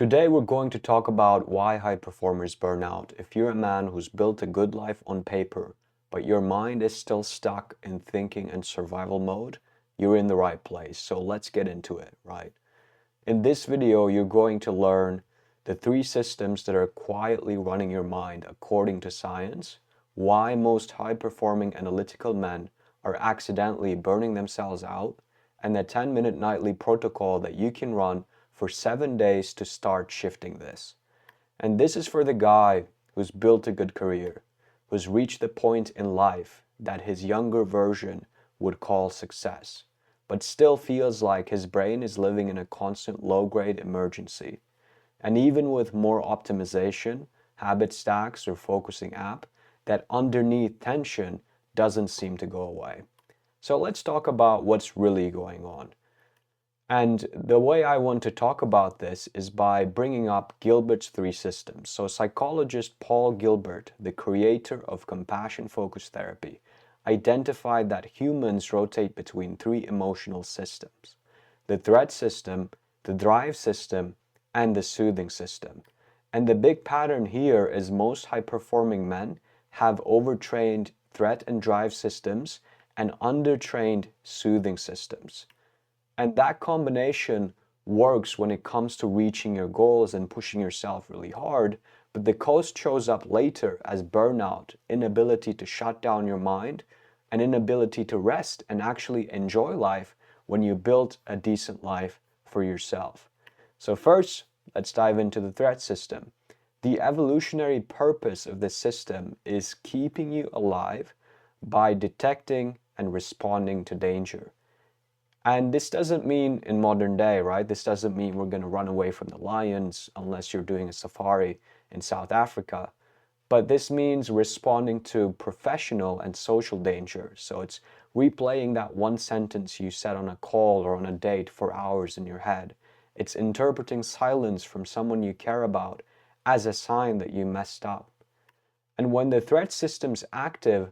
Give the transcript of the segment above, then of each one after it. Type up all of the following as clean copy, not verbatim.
Today we're going to talk about why high performers burn out. If you're a man who's built a good life on paper, but your mind is still stuck in thinking and survival mode, you're in the right place. So let's get into it, right? In this video, you're going to learn the 3 systems that are quietly running your mind according to science, why most high-performing analytical men are accidentally burning themselves out, and the 10-minute nightly protocol that you can run for 7 days to start shifting this. And this is for the guy who's built a good career, who's reached the point in life that his younger version would call success, but still feels like his brain is living in a constant low-grade emergency. And even with more optimization, habit stacks, or focusing app, that underneath tension doesn't seem to go away. So let's talk about what's really going on. And the way I want to talk about this is by bringing up Gilbert's 3 systems. So psychologist Paul Gilbert, the creator of compassion-focused therapy, identified that humans rotate between 3 emotional systems: the threat system, the drive system, and the soothing system. And the big pattern here is most high-performing men have overtrained threat and drive systems and undertrained soothing systems. And that combination works when it comes to reaching your goals and pushing yourself really hard, but the cost shows up later as burnout, inability to shut down your mind, and inability to rest and actually enjoy life when you build a decent life for yourself. So first, let's dive into the threat system. The evolutionary purpose of this system is keeping you alive by detecting and responding to danger. And this doesn't mean in modern day, right? This doesn't mean we're going to run away from the lions unless you're doing a safari in South Africa. But this means responding to professional and social danger. So it's replaying that one sentence you said on a call or on a date for hours in your head. It's interpreting silence from someone you care about as a sign that you messed up. And when the threat system's active,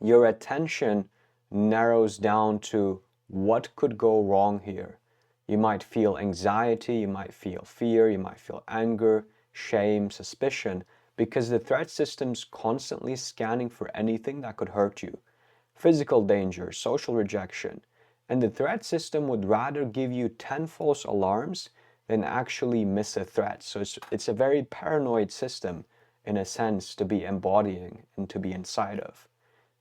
your attention narrows down to what could go wrong here. You might feel anxiety, you might feel fear, you might feel anger, shame, suspicion, because the threat system's constantly scanning for anything that could hurt you. Physical danger, social rejection. And the threat system would rather give you 10 false alarms than actually miss a threat. So it's a very paranoid system in a sense to be embodying and to be inside of.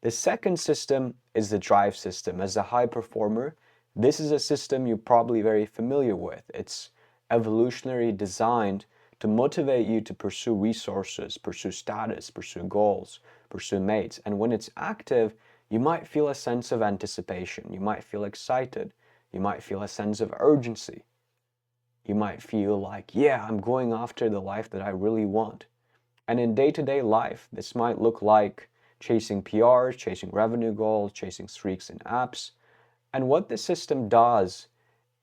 The second system is the drive system. As a high performer, this is a system you're probably very familiar with. It's evolutionarily designed to motivate you to pursue resources, pursue status, pursue goals, pursue mates. And when it's active, you might feel a sense of anticipation. You might feel excited. You might feel a sense of urgency. You might feel like, yeah, I'm going after the life that I really want. And in day-to-day life, this might look like chasing PRs, chasing revenue goals, chasing streaks in apps. And what the system does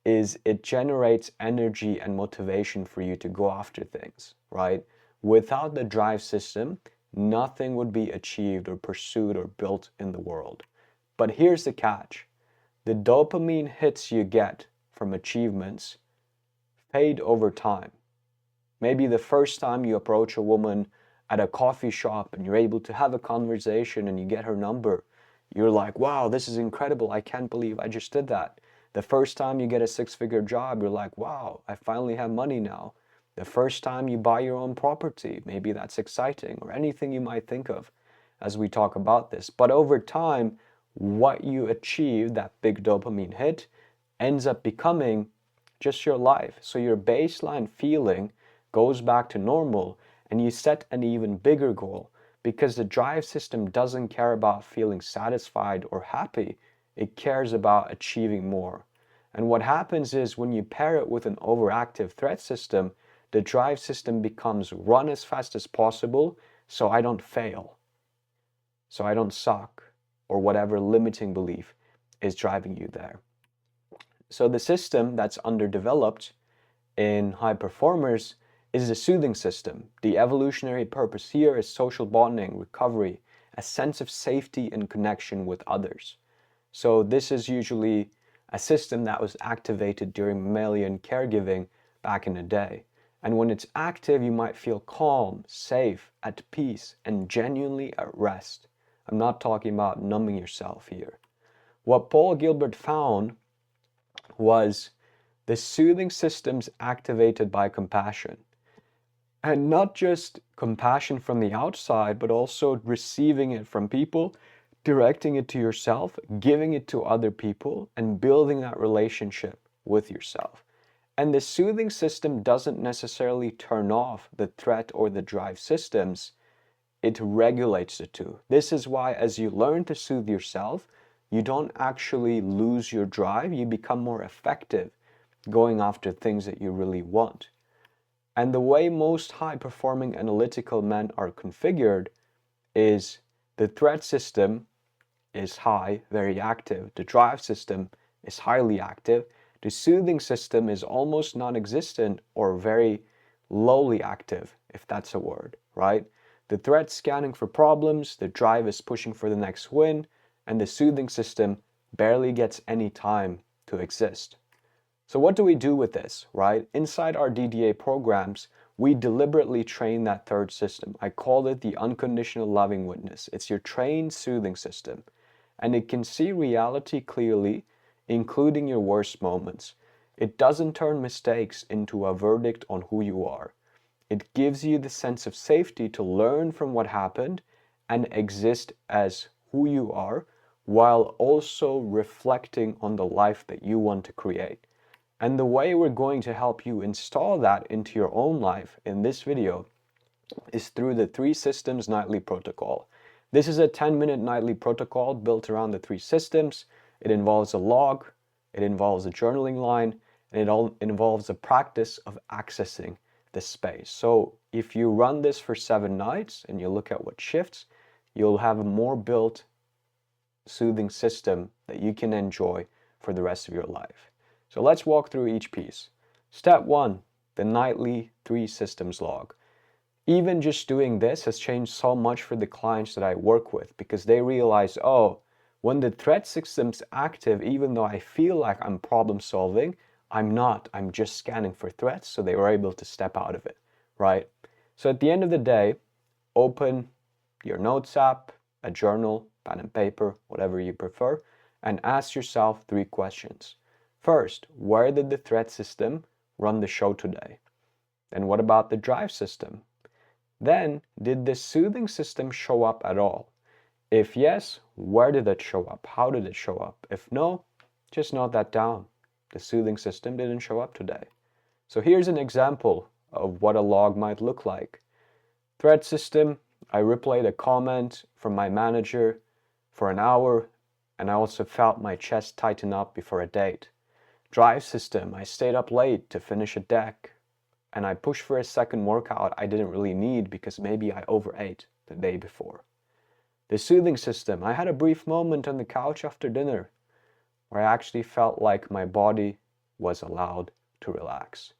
is it generates energy and motivation for you to go after things, right? Without the drive system, nothing would be achieved or pursued or built in the world. But here's the catch. The dopamine hits you get from achievements fade over time. Maybe the first time you approach a woman at a coffee shop and you're able to have a conversation and you get her number, you're like, wow, this is incredible. I can't believe I just did that. The first time you get a 6-figure job, you're like, wow, I finally have money now. The first time you buy your own property, maybe that's exciting, or anything you might think of as we talk about this. But over time, what you achieve, that big dopamine hit, ends up becoming just your life. So your baseline feeling goes back to normal, and you set an even bigger goal, because the drive system doesn't care about feeling satisfied or happy. It cares about achieving more. And what happens is when you pair it with an overactive threat system, the drive system becomes run as fast as possible so I don't fail, so I don't suck, or whatever limiting belief is driving you there. So the system that's underdeveloped in high performers is the soothing system. The evolutionary purpose here is social bonding, recovery, a sense of safety and connection with others. So this is usually a system that was activated during mammalian caregiving back in the day. And when it's active, you might feel calm, safe, at peace, and genuinely at rest. I'm not talking about numbing yourself here. What Paul Gilbert found was the soothing systems activated by compassion. And not just compassion from the outside, but also receiving it from people, directing it to yourself, giving it to other people, and building that relationship with yourself. And the soothing system doesn't necessarily turn off the threat or the drive systems. It regulates the two. This is why as you learn to soothe yourself, you don't actually lose your drive. You become more effective going after things that you really want. And the way most high-performing analytical men are configured is the threat system is high, very active. The drive system is highly active. The soothing system is almost non-existent or very lowly active, if that's a word, right? The threat's scanning for problems, the drive is pushing for the next win, and the soothing system barely gets any time to exist. So what do we do with this, right? Inside our DDA programs, we deliberately train that third system. I call it the unconditional loving witness. It's your trained soothing system. And it can see reality clearly, including your worst moments. It doesn't turn mistakes into a verdict on who you are. It gives you the sense of safety to learn from what happened and exist as who you are, while also reflecting on the life that you want to create. And the way we're going to help you install that into your own life in this video is through the 3 Systems Nightly Protocol. This is a 10-minute nightly protocol built around the 3 systems. It involves a log, it involves a journaling line, and it involves a practice of accessing the space. So if you run this for 7 nights and you look at what shifts, you'll have a more built soothing system that you can enjoy for the rest of your life. So let's walk through each piece. Step 1, the nightly 3 systems log. Even just doing this has changed so much for the clients that I work with, because they realize, oh, when the threat system's active, even though I feel like I'm problem solving, I'm not. I'm just scanning for threats, so they were able to step out of it, right? So at the end of the day, open your notes app, a journal, pen and paper, whatever you prefer, and ask yourself 3 questions. First, where did the threat system run the show today? And what about the drive system? Then, did the soothing system show up at all? If yes, where did it show up? How did it show up? If no, just note that down. The soothing system didn't show up today. So here's an example of what a log might look like. Threat system, I replayed a comment from my manager for an hour, and I also felt my chest tighten up before a date. Drive system, I stayed up late to finish a deck, and I pushed for a second workout I didn't really need because maybe I overate the day before. The soothing system, I had a brief moment on the couch after dinner where I actually felt like my body was allowed to relax.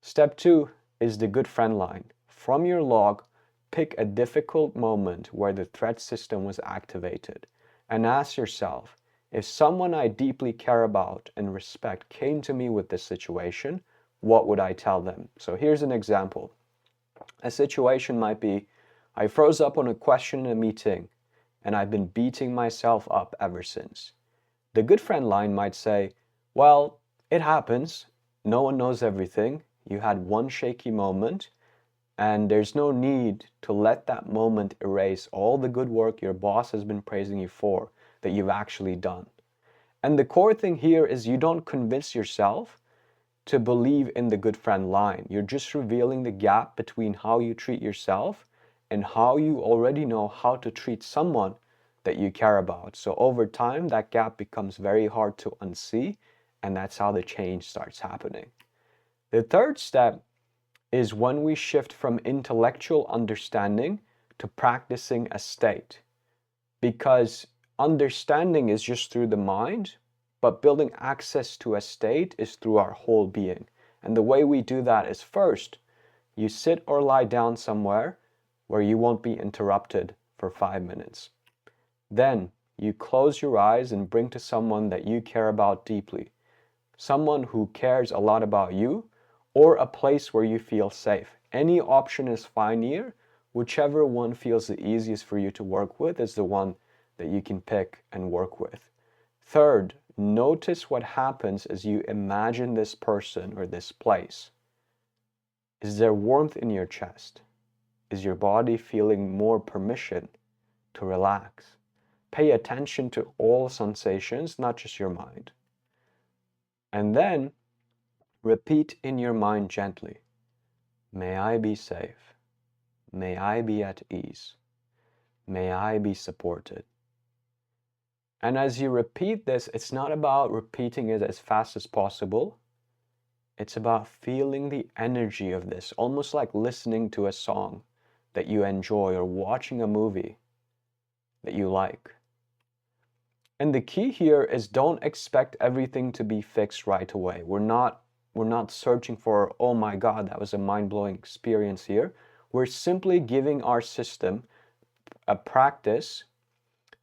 Step 2 is the good friend line. From your log, pick a difficult moment where the threat system was activated and ask yourself, if someone I deeply care about and respect came to me with this situation, what would I tell them? So here's an example. A situation might be, I froze up on a question in a meeting and I've been beating myself up ever since. The good friend line might say, well, it happens. No one knows everything. You had one shaky moment, and there's no need to let that moment erase all the good work your boss has been praising you for that you've actually done. And the core thing here is you don't convince yourself to believe in the good friend line. You're just revealing the gap between how you treat yourself and how you already know how to treat someone that you care about. So over time, that gap becomes very hard to unsee, and that's how the change starts happening. The third step is when we shift from intellectual understanding to practicing a state. Because understanding is just through the mind, but building access to a state is through our whole being. And the way we do that is first, you sit or lie down somewhere where you won't be interrupted for 5 minutes. Then you close your eyes and bring to someone that you care about deeply. Someone who cares a lot about you, or a place where you feel safe. Any option is fine here. Whichever one feels the easiest for you to work with is the one that you can pick and work with. Third, notice what happens as you imagine this person or this place. Is there warmth in your chest? Is your body feeling more permission to relax? Pay attention to all sensations, not just your mind. And then repeat in your mind gently, may I be safe. May I be at ease. May I be supported. And as you repeat this, it's not about repeating it as fast as possible. It's about feeling the energy of this, almost like listening to a song that you enjoy or watching a movie that you like. And the key here is don't expect everything to be fixed right away. We're not searching for, oh my God, that was a mind-blowing experience here. We're simply giving our system a practice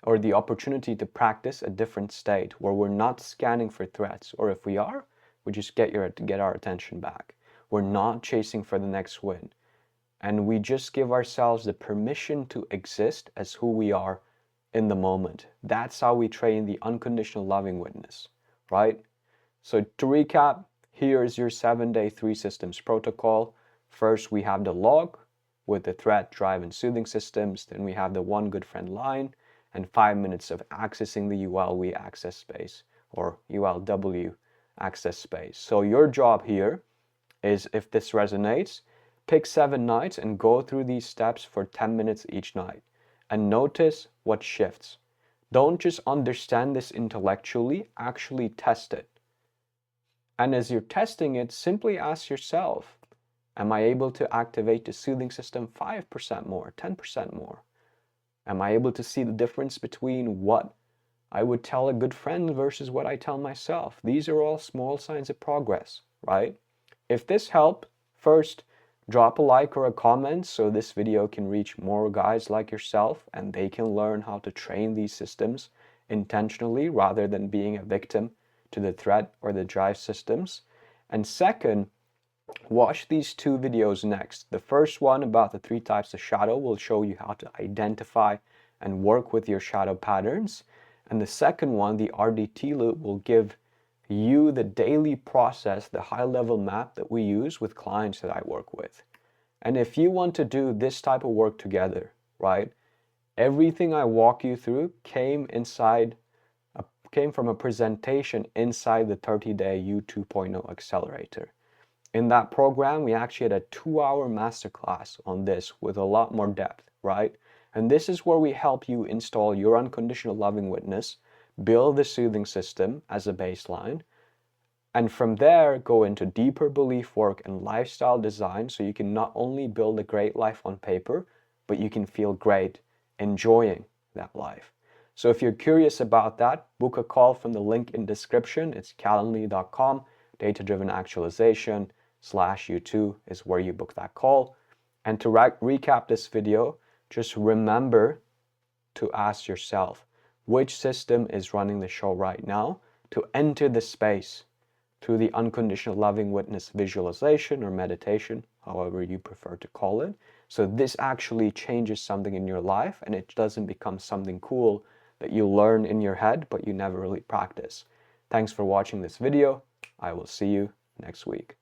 or the opportunity to practice a different state where we're not scanning for threats, or if we are, we just get our attention back. We're not chasing for the next win. And we just give ourselves the permission to exist as who we are in the moment. That's how we train the unconditional loving witness, right? So to recap, here is your 7-day 3 systems protocol. First, we have the log with the threat, drive, and soothing systems. Then we have the one good friend line and 5 minutes of accessing the ULW access space or ULW access space. So your job here is, if this resonates, pick 7 nights and go through these steps for 10 minutes each night and notice what shifts. Don't just understand this intellectually, actually test it. And as you're testing it, simply ask yourself, am I able to activate the soothing system 5% more, 10% more? Am I able to see the difference between what I would tell a good friend versus what I tell myself? These are all small signs of progress, right? If this helped, first, drop a like or a comment so this video can reach more guys like yourself and they can learn how to train these systems intentionally rather than being a victim to the threat or the drive systems. And second, watch these 2 videos next. The first one about the 3 types of shadow will show you how to identify and work with your shadow patterns. And the second one, the RDT loop, will give you the daily process, the high-level map that we use with clients that I work with. And if you want to do this type of work together, right, everything I walk you through came from a presentation inside the 30-day U 2.0 Accelerator. In that program, we actually had a 2-hour masterclass on this with a lot more depth, right? And this is where we help you install your unconditional loving witness, build the soothing system as a baseline, and from there go into deeper belief work and lifestyle design so you can not only build a great life on paper, but you can feel great enjoying that life. So if you're curious about that, book a call from the link in description. It's calendly.com, data-driven actualization /U2 is where you book that call. And to recap this video, just remember to ask yourself, which system is running the show right now, to enter the space through the unconditional loving witness visualization or meditation, however you prefer to call it. So this actually changes something in your life and it doesn't become something cool that you learn in your head, but you never really practice. Thanks for watching this video. I will see you next week.